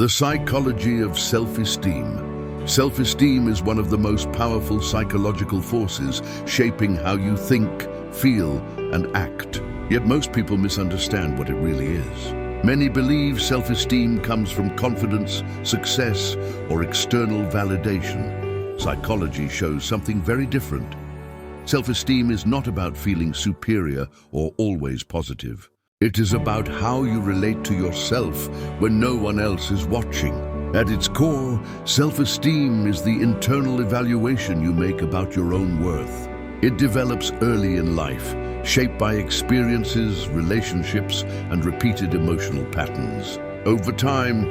The psychology of self-esteem. Self-esteem is one of the most powerful psychological forces shaping how you think, feel, and act. Yet most people misunderstand what it really is. Many believe self-esteem comes from confidence, success, or external validation. Psychology shows something very different. Self-esteem is not about feeling superior or always positive. It is about how you relate to yourself when no one else is watching. At its core, self-esteem is the internal evaluation you make about your own worth. It develops early in life, shaped by experiences, relationships, and repeated emotional patterns. Over time,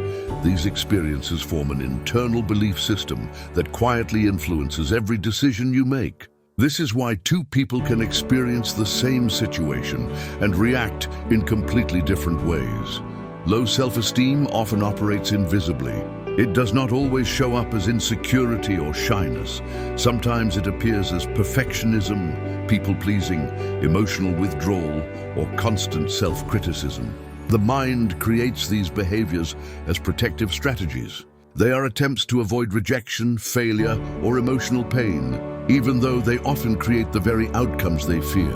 these experiences form an internal belief system that quietly influences every decision you make. This is why two people can experience the same situation and react in completely different ways. Low self-esteem often operates invisibly. It does not always show up as insecurity or shyness. Sometimes it appears as perfectionism, people-pleasing, emotional withdrawal, or constant self-criticism. The mind creates these behaviors as protective strategies. They are attempts to avoid rejection, failure, or emotional pain, even though they often create the very outcomes they fear.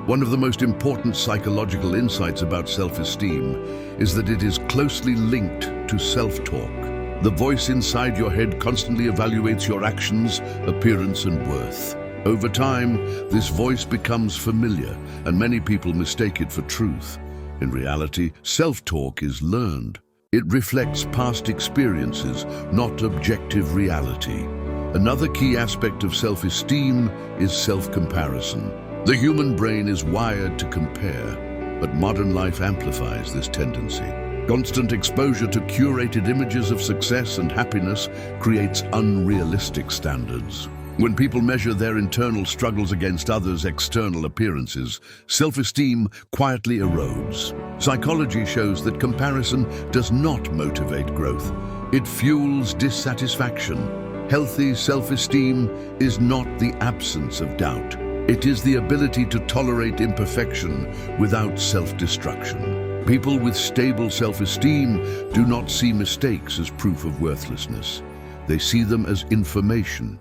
One of the most important psychological insights about self-esteem is that it is closely linked to self-talk. The voice inside your head constantly evaluates your actions, appearance, and worth. Over time, this voice becomes familiar, and many people mistake it for truth. In reality, self-talk is learned. It reflects past experiences, not objective reality. Another key aspect of self-esteem is self-comparison. The human brain is wired to compare, but modern life amplifies this tendency. Constant exposure to curated images of success and happiness creates unrealistic standards. When people measure their internal struggles against others' external appearances, self-esteem quietly erodes. Psychology shows that comparison does not motivate growth. It fuels dissatisfaction. Healthy self-esteem is not the absence of doubt. It is the ability to tolerate imperfection without self-destruction. People with stable self-esteem do not see mistakes as proof of worthlessness. They see them as information.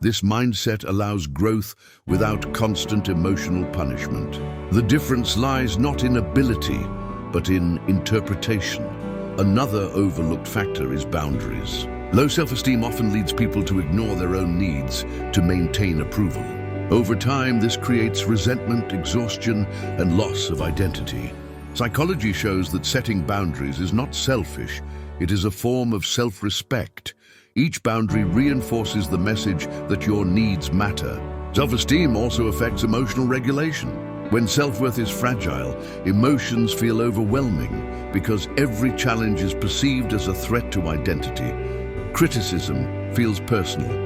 This mindset allows growth without constant emotional punishment. The difference lies not in ability, but in interpretation. Another overlooked factor is boundaries. Low self-esteem often leads people to ignore their own needs to maintain approval. Over time, this creates resentment, exhaustion, and loss of identity. Psychology shows that setting boundaries is not selfish. It is a form of self-respect. Each boundary reinforces the message that your needs matter. Self-esteem also affects emotional regulation. When self-worth is fragile, emotions feel overwhelming because every challenge is perceived as a threat to identity. Criticism feels personal.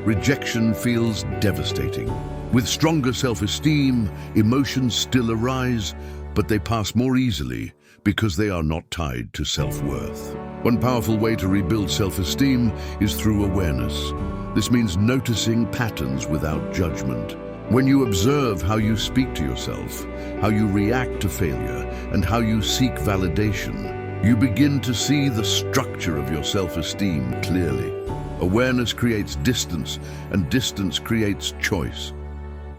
Rejection feels devastating. With stronger self-esteem, emotions still arise, but they pass more easily because they are not tied to self-worth. One powerful way to rebuild self-esteem is through awareness. This means noticing patterns without judgment. When you observe how you speak to yourself, how you react to failure, and how you seek validation, you begin to see the structure of your self-esteem clearly. Awareness creates distance, and distance creates choice.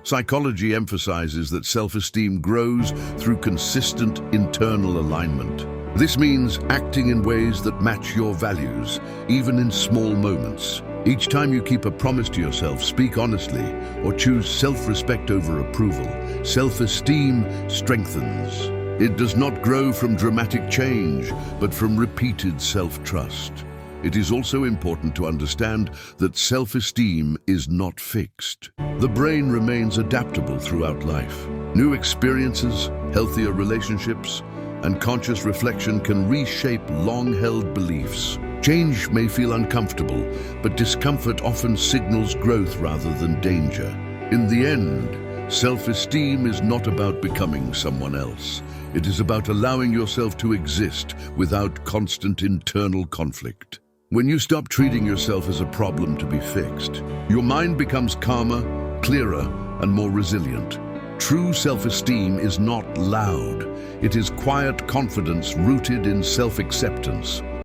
Psychology emphasizes that self-esteem grows through consistent internal alignment. This means acting in ways that match your values, even in small moments. Each time you keep a promise to yourself, speak honestly, or choose self-respect over approval, self-esteem strengthens. It does not grow from dramatic change, but from repeated self-trust. It is also important to understand that self-esteem is not fixed. The brain remains adaptable throughout life. New experiences, healthier relationships, and conscious reflection can reshape long-held beliefs. Change may feel uncomfortable, but discomfort often signals growth rather than danger. In the end, self-esteem is not about becoming someone else. It is about allowing yourself to exist without constant internal conflict. When you stop treating yourself as a problem to be fixed, your mind becomes calmer, clearer, and more resilient. True self-esteem is not loud. It is quiet confidence rooted in self-acceptance.